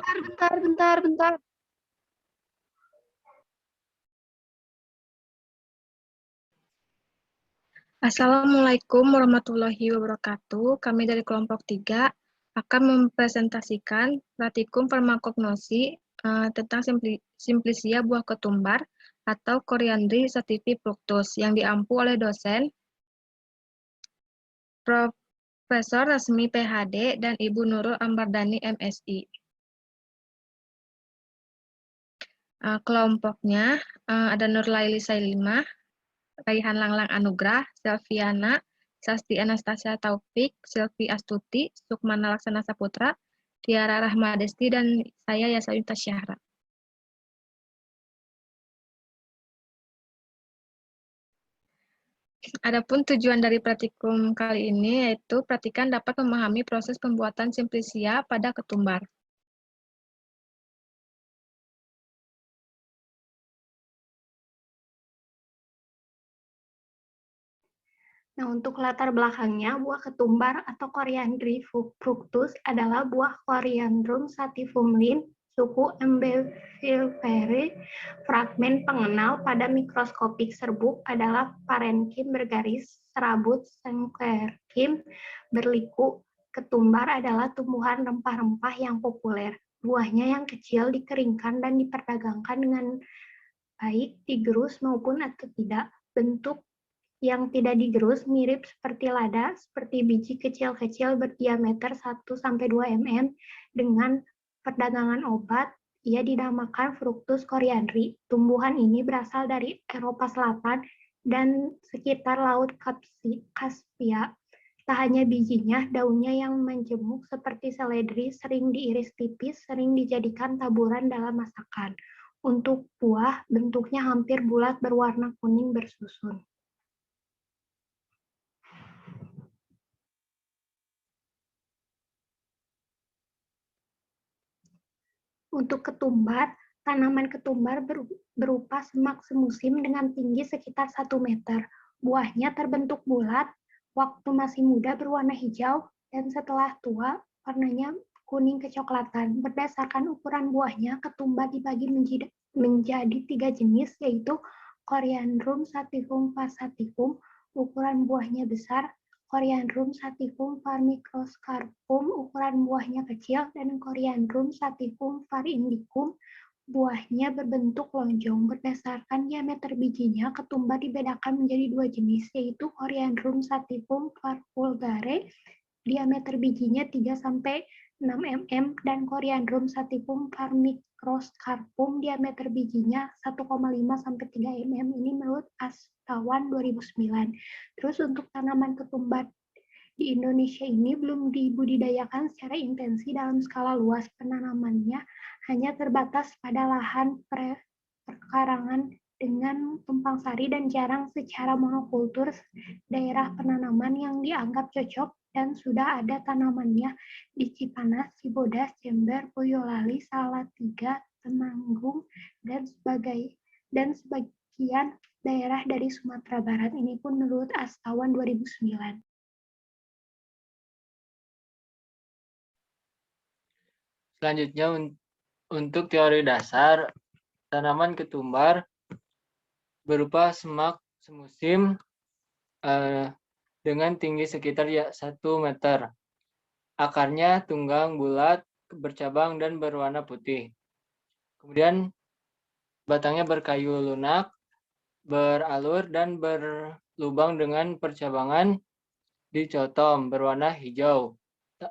Bentar. Assalamualaikum warahmatullahi wabarakatuh. Kami dari kelompok 3 akan mempresentasikan praktikum farmakognosi tentang simplisia buah ketumbar atau Coriandri sativa fructus yang diampu oleh dosen Profesor Resmi PhD dan Ibu Nurul Ambardani MSI. Kelompoknya ada Nurlaili Sailimah, Raihan Langlang Anugrah, Selviana, Sasti Anastasia Taufik, Silvi Astuti, Sukmana Laksana Saputra, Tiara Rahmadesti, dan saya Yasawin Tasyahra. Adapun tujuan dari praktikum kali ini yaitu praktikan dapat memahami proses pembuatan simplisia pada ketumbar. Nah, untuk latar belakangnya, buah ketumbar atau Coriandri fructus adalah buah Coriandrum sativum Linn, suku Embevilliferae. Fragmen pengenal pada mikroskopik serbuk adalah parenkim bergaris serabut sengkerkim berliku. Ketumbar adalah tumbuhan rempah-rempah yang populer. Buahnya yang kecil dikeringkan dan diperdagangkan dengan baik digerus maupun atau tidak. Bentuk yang tidak digerus mirip seperti lada, seperti biji kecil-kecil berdiameter 1-2 mm. Dengan perdagangan obat, ia dinamakan Fructus coriandri. Tumbuhan ini berasal dari Eropa Selatan dan sekitar Laut Kaspia. Tak hanya bijinya, daunnya yang menjemuk seperti seledri sering diiris tipis, sering dijadikan taburan dalam masakan. Untuk buah, bentuknya hampir bulat berwarna kuning bersusun. Untuk ketumbar, tanaman ketumbar berupa semak semusim dengan tinggi sekitar 1 meter. Buahnya terbentuk bulat, waktu masih muda berwarna hijau, dan setelah tua warnanya kuning kecoklatan. Berdasarkan ukuran buahnya, ketumbar dibagi menjadi 3 jenis, yaitu Coriandrum sativum passativum, ukuran buahnya besar, Coriandrum sativum parmicroscarpum, ukuran buahnya kecil, dan Coriandrum sativum farindicum, buahnya berbentuk lonjong. Berdasarkan diameter bijinya, ketumbar dibedakan menjadi 2 jenis, yaitu Coriandrum sativum vulgare, diameter bijinya 3-6 mm, dan Coriandrum sativum parmicroscarpum, diameter bijinya 1,5-3 mm. Ini menurut Astawan 2009. Terus untuk tanaman ketumbar di Indonesia ini belum dibudidayakan secara intensif dalam skala luas. Penanamannya hanya terbatas pada lahan perkarangan dengan tumpang sari dan jarang secara monokultur. Daerah penanaman yang dianggap cocok dan sudah ada tanamannya di Cipanas, Cibodas, Jember, Boyolali, Salatiga, Temanggung, dan sebagian daerah dari Sumatera Barat. Ini pun menurut Astawan 2009. Selanjutnya untuk teori dasar, tanaman ketumbar berupa semak semusim dengan tinggi sekitar 1 meter. Akarnya tunggang, bulat, bercabang, dan berwarna putih. Kemudian batangnya berkayu lunak, beralur, dan berlubang dengan percabangan dicotom berwarna hijau.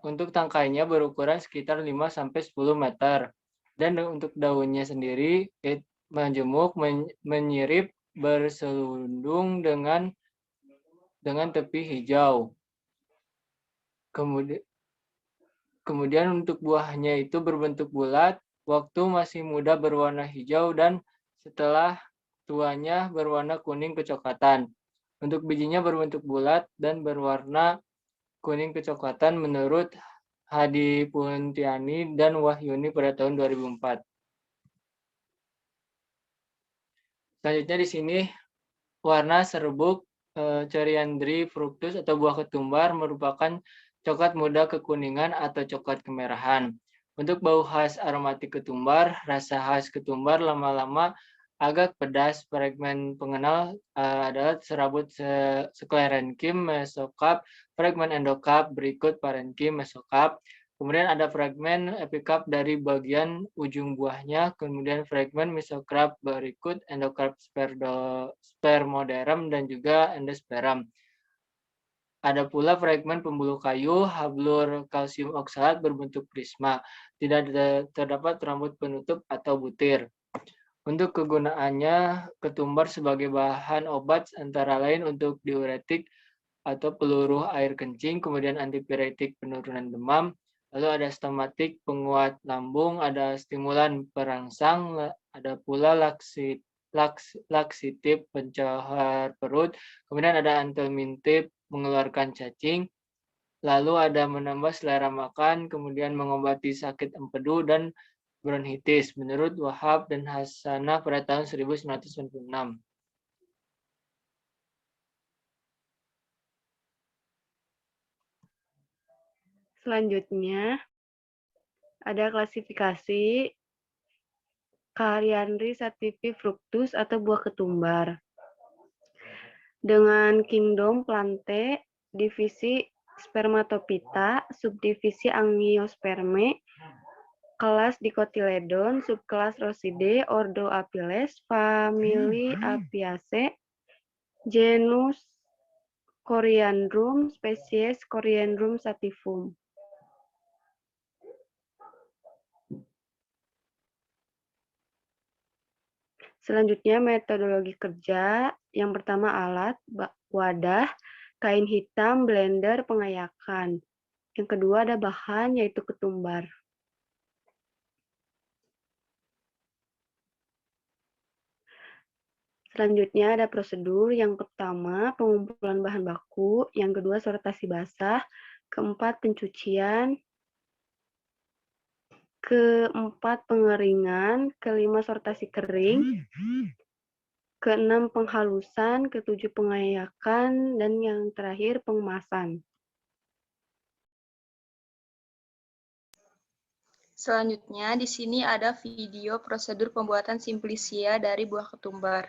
Untuk tangkainya berukuran sekitar 5-10 meter. Dan untuk daunnya sendiri menjemuk, menyirip, berselundung dengan tepi hijau. Kemudian untuk buahnya itu berbentuk bulat, waktu masih muda berwarna hijau, dan setelah tuanya berwarna kuning kecoklatan. Untuk bijinya berbentuk bulat dan berwarna kuning kecoklatan menurut Hadi Puntiani dan Wahyuni pada tahun 2004. Selanjutnya di sini warna serbuk Coriandri fructus atau buah ketumbar merupakan coklat muda kekuningan atau coklat kemerahan. Untuk bau khas aromatik ketumbar, rasa khas ketumbar lama-lama agak pedas. Fragmen pengenal adalah serabut sklerenkim mesokarp, fragmen endokarp, berikut parenkim mesokarp. Kemudian ada fragmen epikarp dari bagian ujung buahnya, kemudian fragmen mesokarp, berikut endokarp spermoderem dan juga endosperm. Ada pula fragmen pembuluh kayu, hablur kalsium oksalat berbentuk prisma. Tidak terdapat rambut penutup atau butir. Untuk kegunaannya, ketumbar sebagai bahan obat antara lain untuk diuretik atau peluruh air kencing, kemudian antipiretik penurunan demam, lalu ada stomatik penguat lambung, ada stimulan perangsang, ada pula laksitif pencahar perut, kemudian ada antelmintif mengeluarkan cacing, lalu ada menambah selera makan, kemudian mengobati sakit empedu dan bronkitis menurut Wahab dan Hasanah pada tahun 1996. Selanjutnya ada klasifikasi Cariandri sativifructus atau buah ketumbar. Dengan kingdom Plantae, divisi Spermatophyta, subdivisi Angiospermae, kelas Dicotyledon, subkelas Rosidae, ordo Aphiles, famili Apiaceae, genus Coriandrum, spesies Coriandrum sativum. Selanjutnya metodologi kerja. Yang pertama alat, wadah, kain hitam, blender, pengayakan. Yang kedua ada bahan yaitu ketumbar. Selanjutnya ada prosedur. Yang pertama pengumpulan bahan baku, yang kedua sortasi basah, keempat pencucian, keempat pengeringan, kelima sortasi kering, keenam penghalusan, ketujuh pengayakan, dan yang terakhir pengemasan. Selanjutnya, di sini ada video prosedur pembuatan simplicia dari buah ketumbar.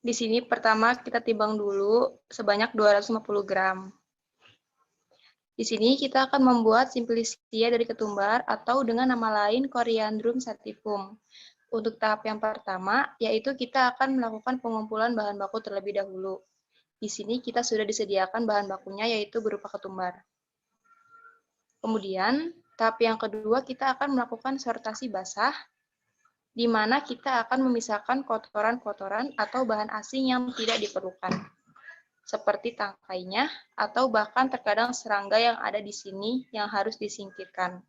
Di sini pertama kita timbang dulu sebanyak 250 gram. Di sini kita akan membuat simplicia dari ketumbar atau dengan nama lain Coriandrum sativum. Untuk tahap yang pertama, yaitu kita akan melakukan pengumpulan bahan baku terlebih dahulu. Di sini kita sudah disediakan bahan bakunya yaitu berupa ketumbar. Kemudian, tahap yang kedua kita akan melakukan sortasi basah, di mana kita akan memisahkan kotoran-kotoran atau bahan asing yang tidak diperlukan, seperti tangkainya atau bahkan terkadang serangga yang ada di sini yang harus disingkirkan.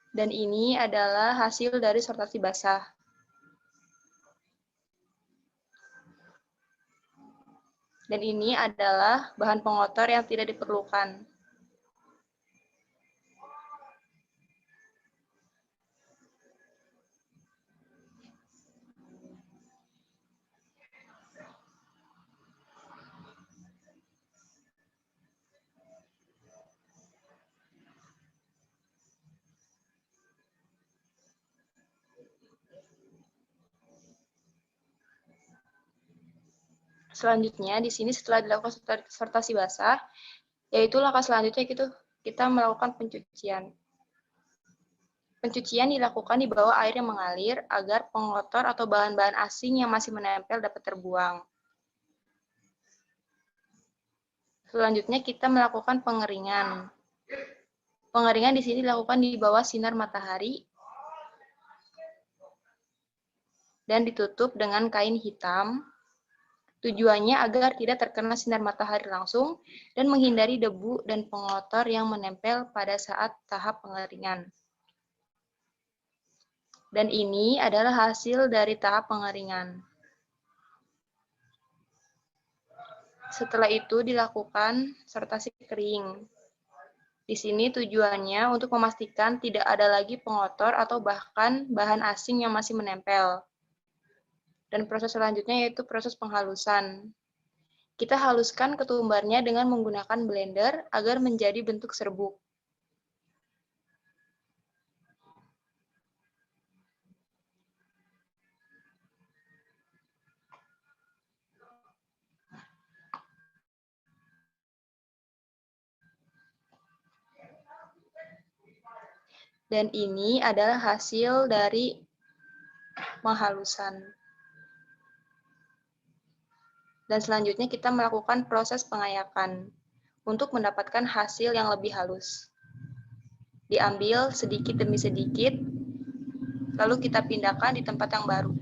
Dan ini adalah hasil dari sortasi basah. Dan ini adalah bahan pengotor yang tidak diperlukan. Selanjutnya, di sini setelah dilakukan sortasi basah, yaitu langkah selanjutnya kita melakukan pencucian. Pencucian dilakukan di bawah air yang mengalir agar pengotor atau bahan-bahan asing yang masih menempel dapat terbuang. Selanjutnya kita melakukan pengeringan. Pengeringan di sini dilakukan di bawah sinar matahari dan ditutup dengan kain hitam. Tujuannya agar tidak terkena sinar matahari langsung dan menghindari debu dan pengotor yang menempel pada saat tahap pengeringan. Dan ini adalah hasil dari tahap pengeringan. Setelah itu dilakukan fermentasi kering. Di sini tujuannya untuk memastikan tidak ada lagi pengotor atau bahkan bahan asing yang masih menempel. Dan proses selanjutnya yaitu proses penghalusan. Kita haluskan ketumbarnya dengan menggunakan blender agar menjadi bentuk serbuk. Dan ini adalah hasil dari penghalusan. Dan selanjutnya kita melakukan proses pengayakan untuk mendapatkan hasil yang lebih halus. Diambil sedikit demi sedikit, lalu kita pindahkan di tempat yang baru.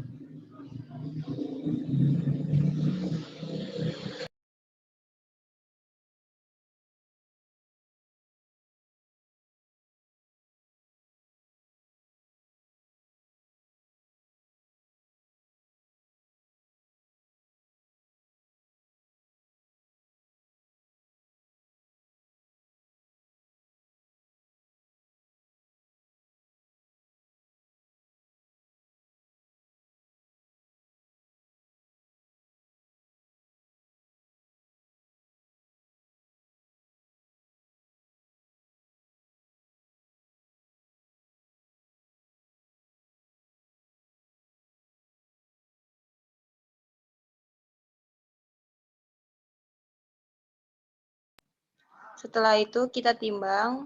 Setelah itu kita timbang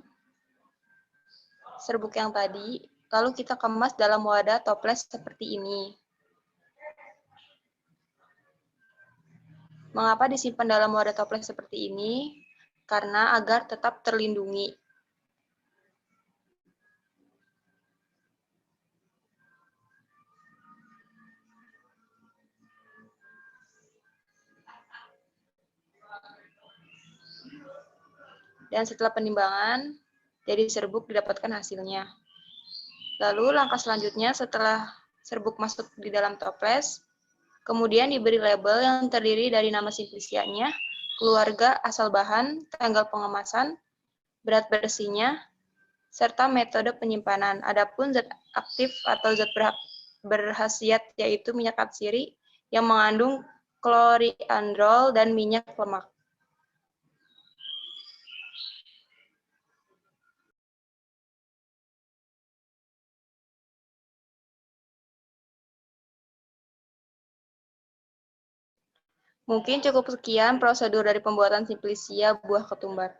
serbuk yang tadi, lalu kita kemas dalam wadah toples seperti ini. Mengapa disimpan dalam wadah toples seperti ini? Karena agar tetap terlindungi. Dan setelah penimbangan, jadi serbuk didapatkan hasilnya. Lalu langkah selanjutnya setelah serbuk masuk di dalam toples, kemudian diberi label yang terdiri dari nama Simplisia-nya, keluarga, asal bahan, tanggal pengemasan, berat bersihnya, serta metode penyimpanan. Adapun zat aktif atau zat berkhasiat yaitu minyak atsiri yang mengandung kloriandrol dan minyak lemak. Mungkin cukup sekian prosedur dari pembuatan Simplisia buah ketumbar.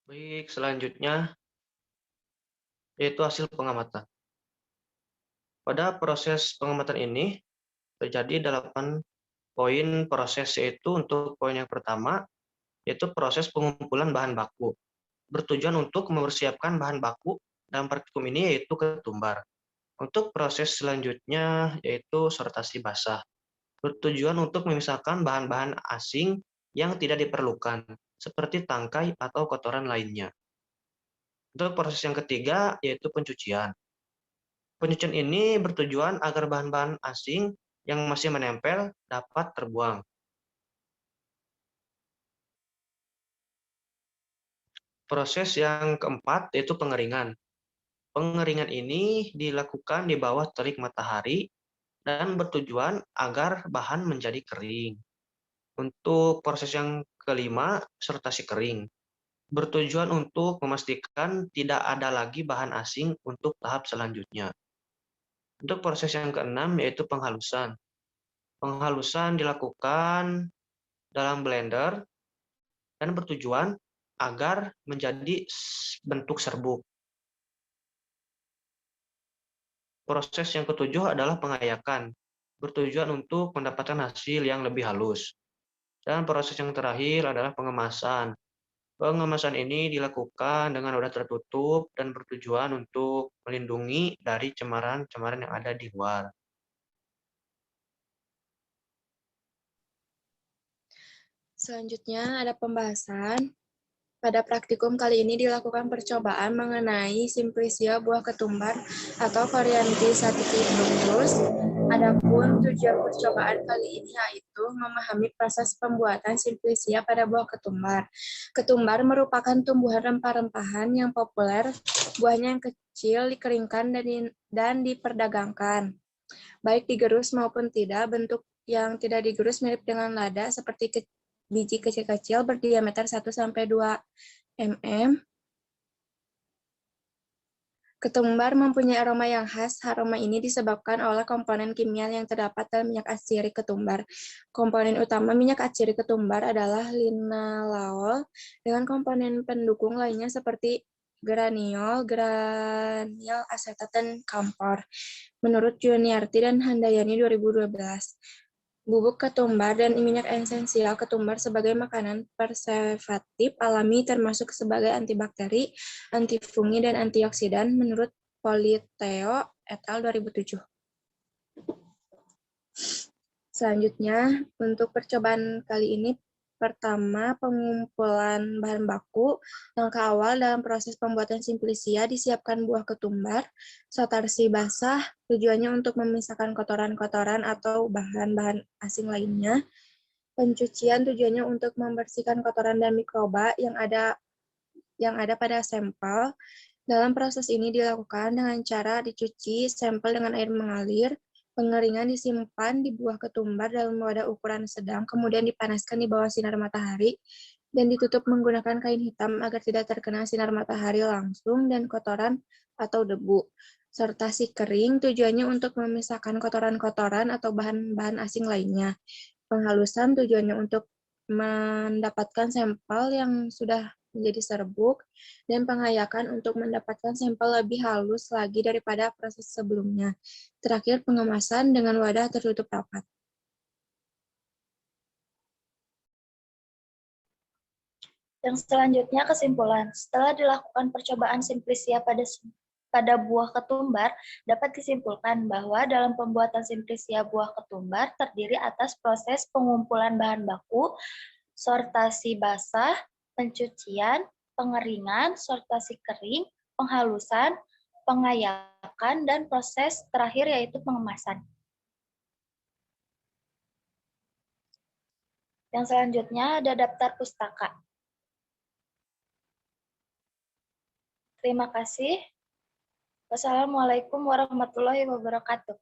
Baik, selanjutnya yaitu hasil pengamatan. Pada proses pengamatan ini terjadi 8 poin proses, yaitu untuk poin yang pertama yaitu proses pengumpulan bahan baku. Bertujuan untuk mempersiapkan bahan baku dalam praktikum ini yaitu ketumbar. Untuk proses selanjutnya yaitu sortasi basah. Bertujuan untuk memisahkan bahan-bahan asing yang tidak diperlukan, seperti tangkai atau kotoran lainnya. Untuk proses yang ketiga yaitu pencucian. Pencucian ini bertujuan agar bahan-bahan asing yang masih menempel dapat terbuang. Proses yang keempat yaitu pengeringan. Pengeringan ini dilakukan di bawah terik matahari dan bertujuan agar bahan menjadi kering. Untuk proses yang kelima, sortasi kering. Bertujuan untuk memastikan tidak ada lagi bahan asing untuk tahap selanjutnya. Untuk proses yang keenam yaitu penghalusan. Penghalusan dilakukan dalam blender dan bertujuan agar menjadi bentuk serbuk. Proses yang ketujuh adalah pengayakan, bertujuan untuk mendapatkan hasil yang lebih halus. Dan proses yang terakhir adalah pengemasan. Pengemasan ini dilakukan dengan wadah tertutup dan bertujuan untuk melindungi dari cemaran-cemaran yang ada di luar. Selanjutnya ada pembahasan. Pada praktikum kali ini dilakukan percobaan mengenai Simplicia buah ketumbar atau Coryanthes sativus. Adapun tujuan percobaan kali ini yaitu memahami proses pembuatan Simplicia pada buah ketumbar. Ketumbar merupakan tumbuhan rempah-rempahan yang populer, buahnya yang kecil dikeringkan dan diperdagangkan. Baik digerus maupun tidak, bentuk yang tidak digerus mirip dengan lada seperti biji kecil-kecil berdiameter 1-2 mm. Ketumbar mempunyai aroma yang khas. Aroma ini disebabkan oleh komponen kimia yang terdapat dalam minyak atsiri ketumbar. Komponen utama minyak atsiri ketumbar adalah linalool dengan komponen pendukung lainnya seperti geraniol, granil asetat, dan kampor. Menurut Juniarti dan Handayani 2012. Bubuk ketumbar dan minyak esensial ketumbar sebagai makanan preservatif alami termasuk sebagai antibakteri, antifungi, dan antioksidan menurut Politeo et al. 2007. Selanjutnya, untuk percobaan kali ini, pertama, pengumpulan bahan baku. Langkah awal dalam proses pembuatan Simplicia, disiapkan buah ketumbar, sotarsi basah, tujuannya untuk memisahkan kotoran-kotoran atau bahan-bahan asing lainnya. Pencucian tujuannya untuk membersihkan kotoran dan mikroba yang ada pada sampel. Dalam proses ini dilakukan dengan cara dicuci sampel dengan air mengalir. Pengeringan disimpan di buah ketumbar dalam wadah ukuran sedang, kemudian dipanaskan di bawah sinar matahari, dan ditutup menggunakan kain hitam agar tidak terkena sinar matahari langsung dan kotoran atau debu. Sortasi kering tujuannya untuk memisahkan kotoran-kotoran atau bahan-bahan asing lainnya. Penghalusan tujuannya untuk mendapatkan sampel yang sudah menjadi serbuk, dan pengayakan untuk mendapatkan sampel lebih halus lagi daripada proses sebelumnya. Terakhir, pengemasan dengan wadah tertutup rapat. Yang selanjutnya kesimpulan. Setelah dilakukan percobaan Simplicia pada buah ketumbar, dapat disimpulkan bahwa dalam pembuatan Simplicia buah ketumbar terdiri atas proses pengumpulan bahan baku, sortasi basah, pencucian, pengeringan, sortasi kering, penghalusan, pengayakan, dan proses terakhir yaitu pengemasan. Yang selanjutnya ada daftar pustaka. Terima kasih. Wassalamualaikum warahmatullahi wabarakatuh.